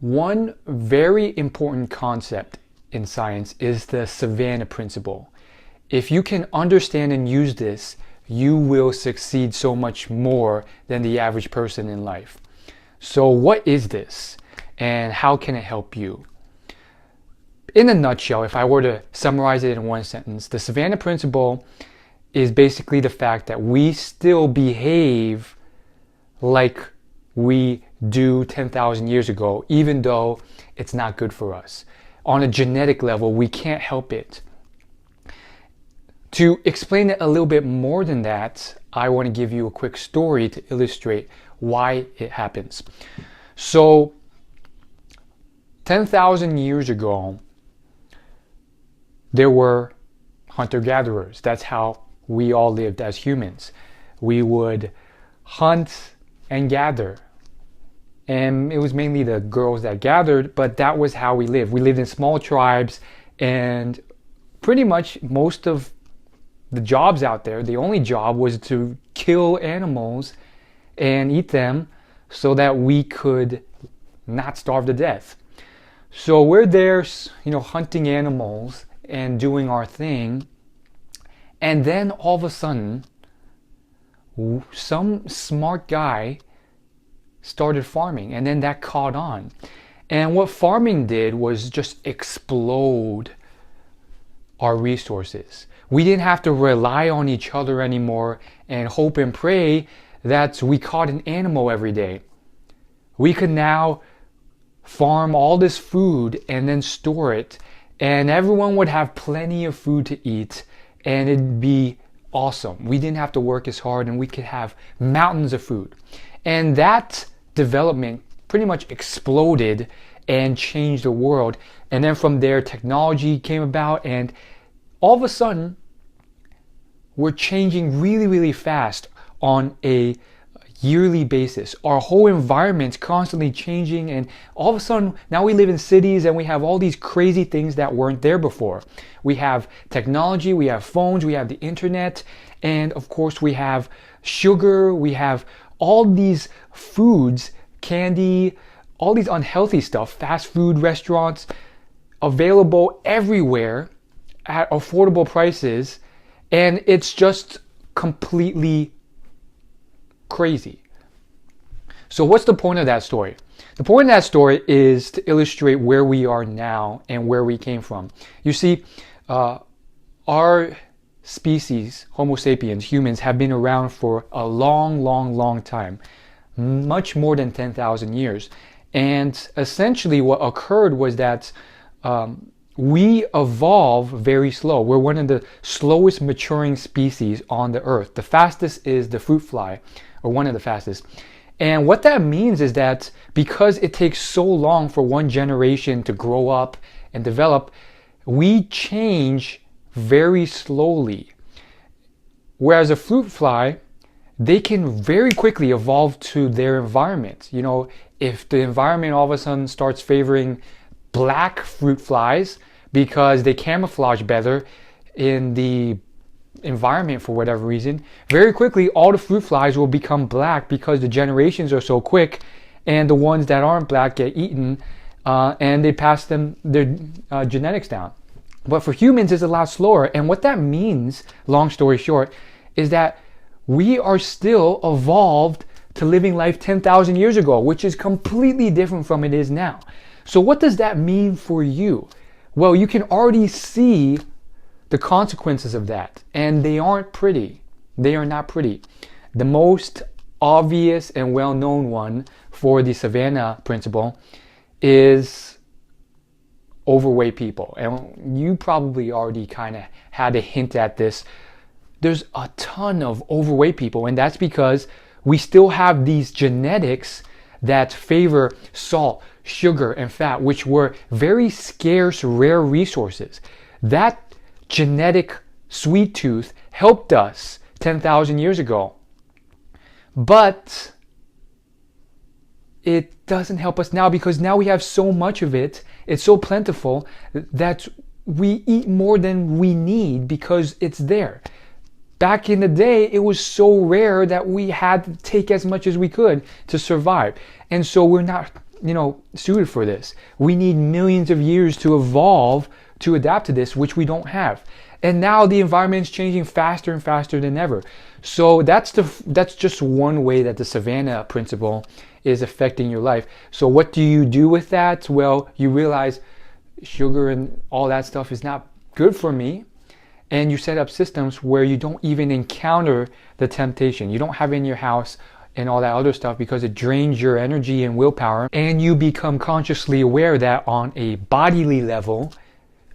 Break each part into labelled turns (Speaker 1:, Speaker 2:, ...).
Speaker 1: One very important concept in science is the Savannah Principle. If you can understand and use this, you will succeed so much more than the average person in life. So what is this and how can it help you? In a nutshell, if I were to summarize it in one sentence, the Savannah Principle is basically the fact that we still behave like we do 10,000 years ago, even though it's not good for us. On a genetic level, we can't help it. To explain it a little bit more than that, I want to give you a quick story to illustrate why it happens. So, 10,000 years ago, there were hunter-gatherers. That's how we all lived as humans. We would hunt and gather. And it was mainly the girls that gathered, but that was how we lived. We lived in small tribes, and pretty much most of the jobs out there, the only job was to kill animals and eat them so that we could not starve to death. So we're there, hunting animals and doing our thing. And then all of a sudden, some smart guy started farming, and then that caught on. And what farming did was just explode our resources. We didn't have to rely on each other anymore and hope and pray that we caught an animal every day. We could now farm all this food and then store it, and everyone would have plenty of food to eat, and it'd be awesome. We didn't have to work as hard, and we could have mountains of food. And that development pretty much exploded and changed the world. And then from there, technology came about, and all of a sudden, we're changing really, really fast on a yearly basis. Our whole environment's constantly changing, and all of a sudden, now we live in cities and we have all these crazy things that weren't there before. We have technology, we have phones, we have the internet, and of course we have sugar, we have all these foods, candy, all these unhealthy stuff, fast food restaurants available everywhere at affordable prices, and it's just completely crazy. So what's the point of that story? The point of that story is to illustrate where we are now and where we came from. You see, our species, Homo sapiens, humans, have been around for a long time, much more than 10,000 years. And essentially what occurred was that we evolve very slow. We're one of the slowest maturing species on the earth. The fastest is the fruit fly, or one of the fastest. And what that means is that because it takes so long for one generation to grow up and develop, we change very slowly. Whereas a fruit fly, they can very quickly evolve to their environment. If the environment all of a sudden starts favoring black fruit flies because they camouflage better in the environment for whatever reason, very quickly all the fruit flies will become black because the generations are so quick, and the ones that aren't black get eaten, and they pass them their genetics down. But for humans, it's a lot slower. And what that means, long story short, is that we are still evolved to living life 10,000 years ago, which is completely different from it is now. So what does that mean for you? Well, you can already see the consequences of that, and they aren't pretty. They are not pretty. The most obvious and well-known one for the Savannah Principle is overweight people. And you probably already kind of had a hint at this. There's a ton of overweight people, and that's because we still have these genetics that favor salt, sugar, and fat, which were very scarce, rare resources. That genetic sweet tooth helped us 10,000 years ago. But it doesn't help us now, because now we have so much of it. It's so plentiful that we eat more than we need because it's there. Back in the day, it was so rare that we had to take as much as we could to survive. And so we're not suited for this. We need millions of years to evolve to adapt to this, which we don't have. And now the environment is changing faster and faster than ever. So that's just one way that the Savannah Principle is affecting your life. So what do you do with that? Well, you realize sugar and all that stuff is not good for me. And you set up systems where you don't even encounter the temptation. You don't have it in your house and all that other stuff because it drains your energy and willpower. And you become consciously aware that on a bodily level,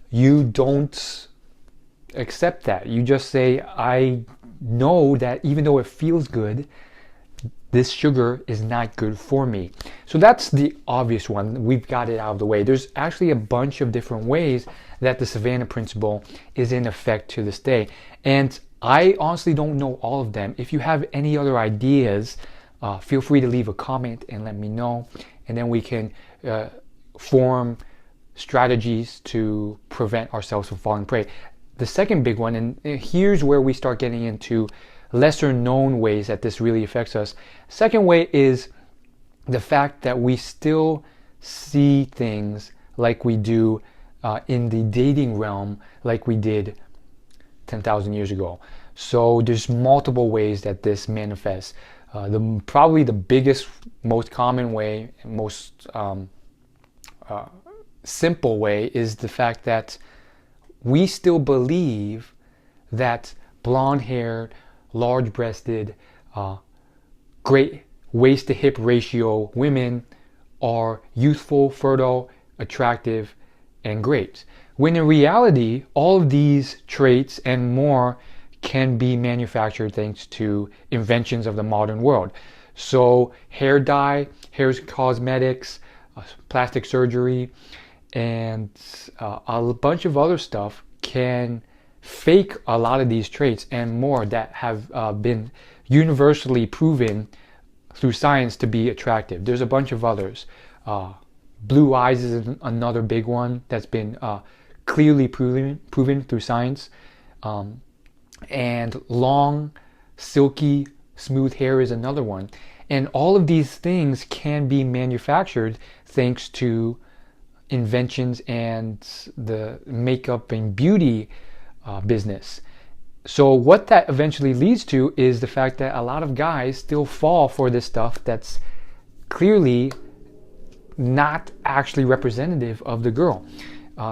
Speaker 1: you don't accept that. You just say, I know that even though it feels good, this sugar is not good for me. So that's the obvious one. We've got it out of the way. There's actually a bunch of different ways that the Savannah Principle is in effect to this day. And I honestly don't know all of them. If you have any other ideas, feel free to leave a comment and let me know. And then we can form strategies to prevent ourselves from falling prey. The second big one, and here's where we start getting into lesser known ways that this really affects us. Second way is the fact that we still see things like we do in the dating realm, like we did 10,000 years ago. So there's multiple ways that this manifests. Probably the biggest, most common way, most simple way is the fact that we still believe that blonde-haired, large-breasted, great waist-to-hip ratio women are youthful, fertile, attractive, and great. When in reality, all of these traits and more can be manufactured thanks to inventions of the modern world. So hair dye, hair cosmetics, plastic surgery, and a bunch of other stuff can fake a lot of these traits and more that have been universally proven through science to be attractive. There's a bunch of others. Blue eyes is another big one that's been clearly proven through science. And long, silky, smooth hair is another one. And all of these things can be manufactured thanks to inventions and the makeup and beauty business. So what that eventually leads to is the fact that a lot of guys still fall for this stuff that's clearly not actually representative of the girl,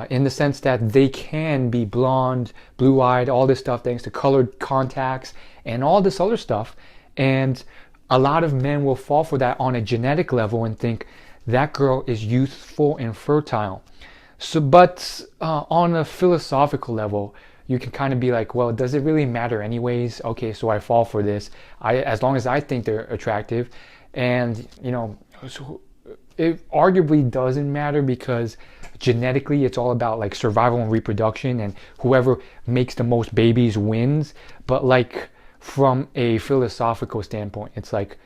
Speaker 1: in the sense that they can be blonde, blue-eyed, all this stuff thanks to colored contacts and all this other stuff. And a lot of men will fall for that on a genetic level and think that girl is youthful and fertile. So, but on a philosophical level, you can kind of be like, well, does it really matter anyways? Okay, so I fall for this. As long as I think they're attractive. And, so it arguably doesn't matter because genetically it's all about like survival and reproduction, and whoever makes the most babies wins. But like from a philosophical standpoint, it's like,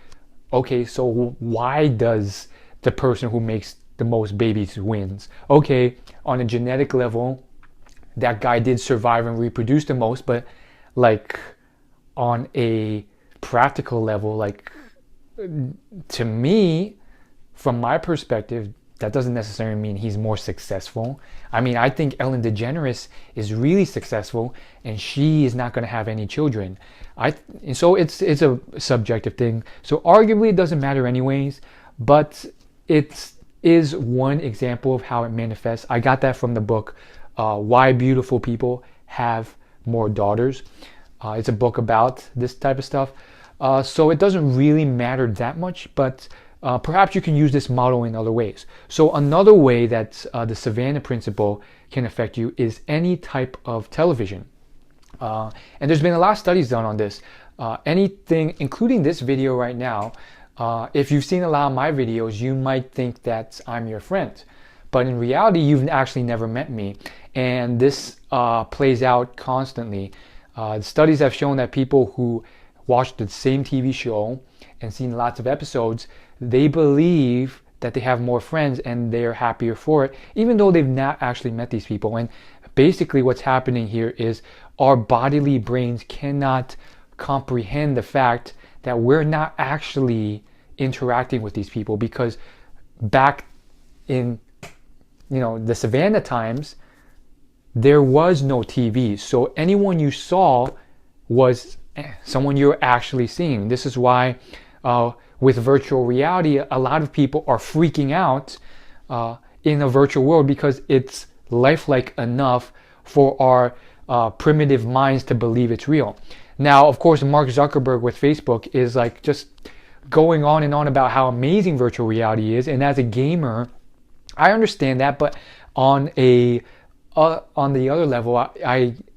Speaker 1: okay, so why does the person who makes the most babies wins? Okay, on a genetic level, that guy did survive and reproduce the most, but like on a practical level, like to me, from my perspective, that doesn't necessarily mean he's more successful. I mean, I think Ellen DeGeneres is really successful and she is not going to have any children. So it's a subjective thing. So arguably it doesn't matter anyways, but it is one example of how it manifests. I got that from the book Why Beautiful People Have More Daughters. It's a book about this type of stuff. So it doesn't really matter that much, but perhaps you can use this model in other ways. So another way that the Savannah Principle can affect you is any type of television. And there's been a lot of studies done on this. Anything, including this video right now, if you've seen a lot of my videos, you might think that I'm your friend. But in reality, you've actually never met me. And this plays out constantly. Studies have shown that people who watch the same TV show and seen lots of episodes, they believe that they have more friends and they're happier for it, even though they've not actually met these people. And basically what's happening here is our bodily brains cannot comprehend the fact that we're not actually interacting with these people, because back in, the Savannah times, there was no TV. So anyone you saw was someone you're actually seeing. This is why with virtual reality, a lot of people are freaking out in a virtual world, because it's lifelike enough for our primitive minds to believe it's real. Now, of course, Mark Zuckerberg with Facebook is like just going on and on about how amazing virtual reality is. And as a gamer, I understand that, but on the other level,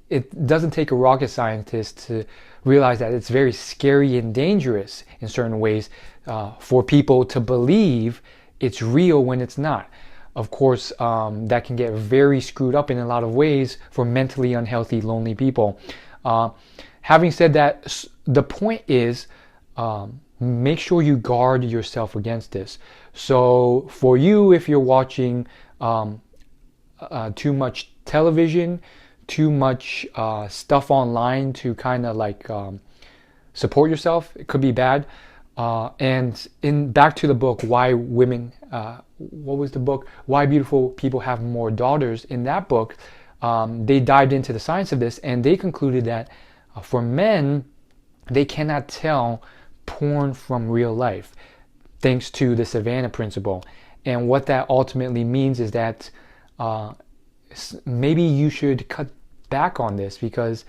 Speaker 1: it doesn't take a rocket scientist to realize that it's very scary and dangerous in certain ways for people to believe it's real when it's not. Of course, that can get very screwed up in a lot of ways for mentally unhealthy, lonely people. Having said that, the point is, make sure you guard yourself against this. So for you, if you're watching too much television, too much stuff online to kind of like support yourself, it could be bad. And back to the book, Why Women, what was the book? Why Beautiful People Have More Daughters. In that book, they dived into the science of this, and they concluded that for men, they cannot tell porn from real life, thanks to the Savannah Principle. And what that ultimately means is that maybe you should cut back on this, because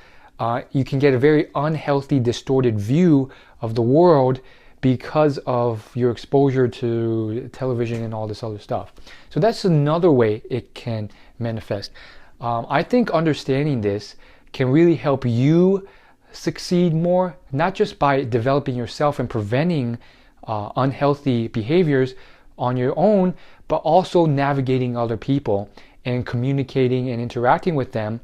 Speaker 1: you can get a very unhealthy, distorted view of the world because of your exposure to television and all this other stuff. So that's another way it can manifest. I think understanding this can really help you succeed more, not just by developing yourself and preventing unhealthy behaviors on your own, but also navigating other people and communicating and interacting with them,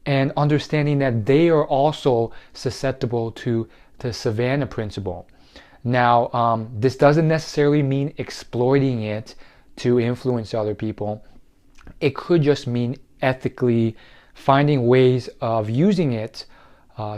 Speaker 1: and understanding that they are also susceptible to the Savannah Principle. Now, this doesn't necessarily mean exploiting it to influence other people. It could just mean ethically finding ways of using it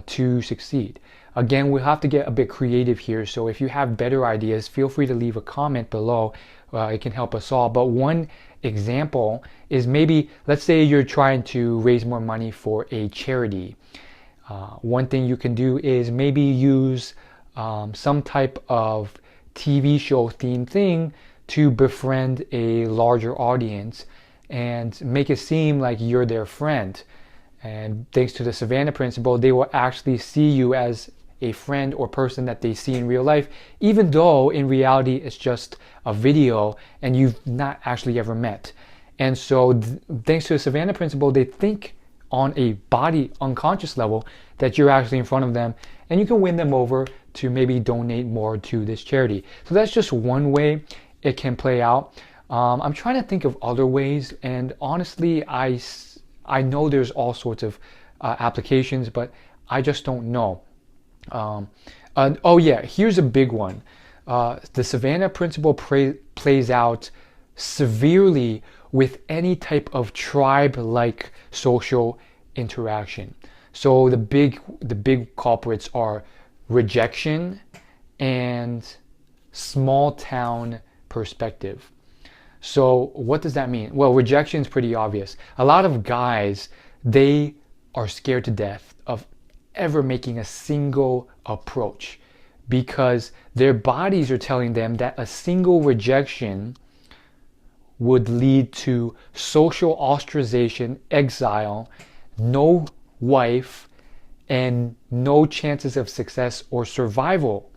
Speaker 1: to succeed. Again, we'll have to get a bit creative here, so if you have better ideas, feel free to leave a comment below. It can help us all. But one example is, maybe, let's say you're trying to raise more money for a charity. One thing you can do is maybe use some type of TV show themed thing to befriend a larger audience and make it seem like you're their friend. And thanks to the Savannah Principle, they will actually see you as a friend or person that they see in real life, even though in reality it's just a video and you've not actually ever met. And so thanks to the Savannah Principle, they think on a body unconscious level that you're actually in front of them, and you can win them over to maybe donate more to this charity. So that's just one way it can play out. I'm trying to think of other ways, and honestly, I know there's all sorts of applications, but I just don't know. Oh yeah, here's a big one. The Savannah Principle plays out severely with any type of tribe-like social interaction. So the big culprits are rejection and small town perspective. So what does that mean? Well, rejection is pretty obvious. A lot of guys, they are scared to death of ever making a single approach, because their bodies are telling them that a single rejection would lead to social ostracization, exile, no wife, and no chances of success or survival,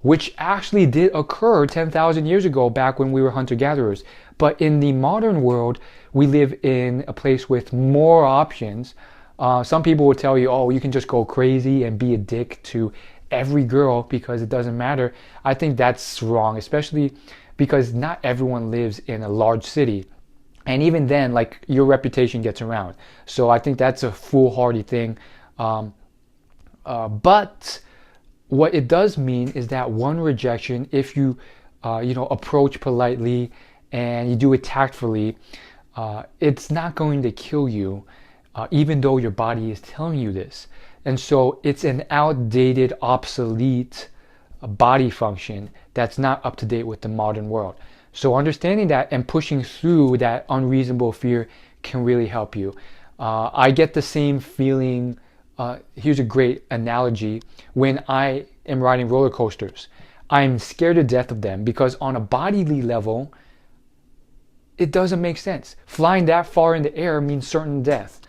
Speaker 1: which actually did occur 10,000 years ago, back when we were hunter-gatherers. But in the modern world, we live in a place with more options. Some people will tell you, oh, you can just go crazy and be a dick to every girl because it doesn't matter. I think that's wrong, especially because not everyone lives in a large city. And even then, like, your reputation gets around. So I think that's a foolhardy thing. But what it does mean is that one rejection, if you approach politely and you do it tactfully, it's not going to kill you, even though your body is telling you this. And so it's an outdated, obsolete body function that's not up to date with the modern world. So understanding that and pushing through that unreasonable fear can really help you. I get the same feeling. Here's a great analogy. When I am riding roller coasters, I'm scared to death of them because on a bodily level, it doesn't make sense. Flying that far in the air means certain death.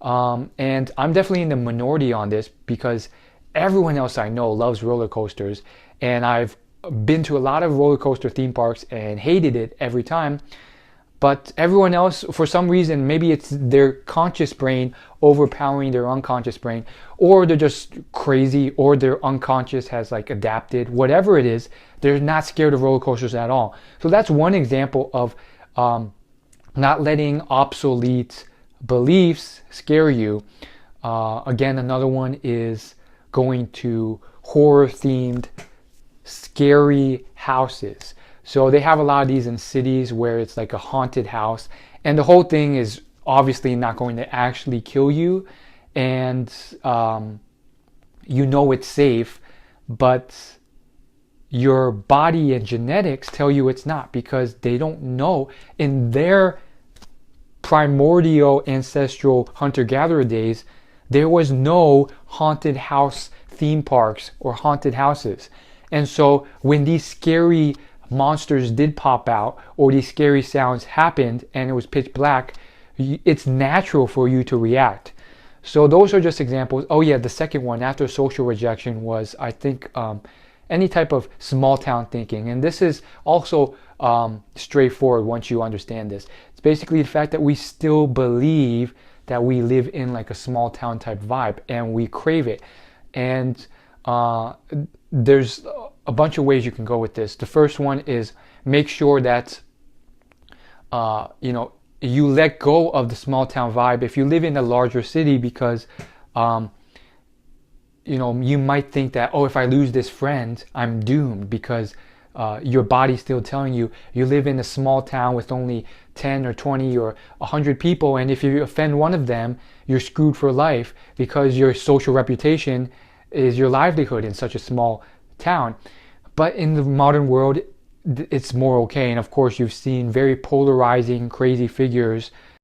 Speaker 1: And I'm definitely in the minority on this because everyone else I know loves roller coasters, and I've been to a lot of roller coaster theme parks and hated it every time. But everyone else, for some reason, maybe it's their conscious brain overpowering their unconscious brain, or they're just crazy, or their unconscious has like adapted. Whatever it is, they're not scared of roller coasters at all. So that's one example of not letting obsolete beliefs scare you. Again, another one is going to horror-themed, scary houses. So they have a lot of these in cities where it's like a haunted house, and the whole thing is obviously not going to actually kill you, and you know it's safe, but your body and genetics tell you it's not, because they don't know. In their primordial ancestral hunter-gatherer days, there was no haunted house theme parks or haunted houses. And so when these scary monsters did pop out, or these scary sounds happened and it was pitch black, it's natural for you to react. So those are just examples. Oh yeah, the second one after social rejection was, I think, any type of small town thinking. And this is also straightforward once you understand this. It's basically the fact that we still believe that we live in like a small town type vibe, and we crave it. And there's a bunch of ways you can go with this. The first one is make sure that you let go of the small town vibe if you live in a larger city, because you might think that, oh, if I lose this friend, I'm doomed, because your body's still telling you you live in a small town with only 10 or 20 or 100 people, and if you offend one of them, you're screwed for life, because your social reputation is your livelihood in such a small town. But in the modern world, it's more okay. And of course, you've seen very polarizing, crazy figures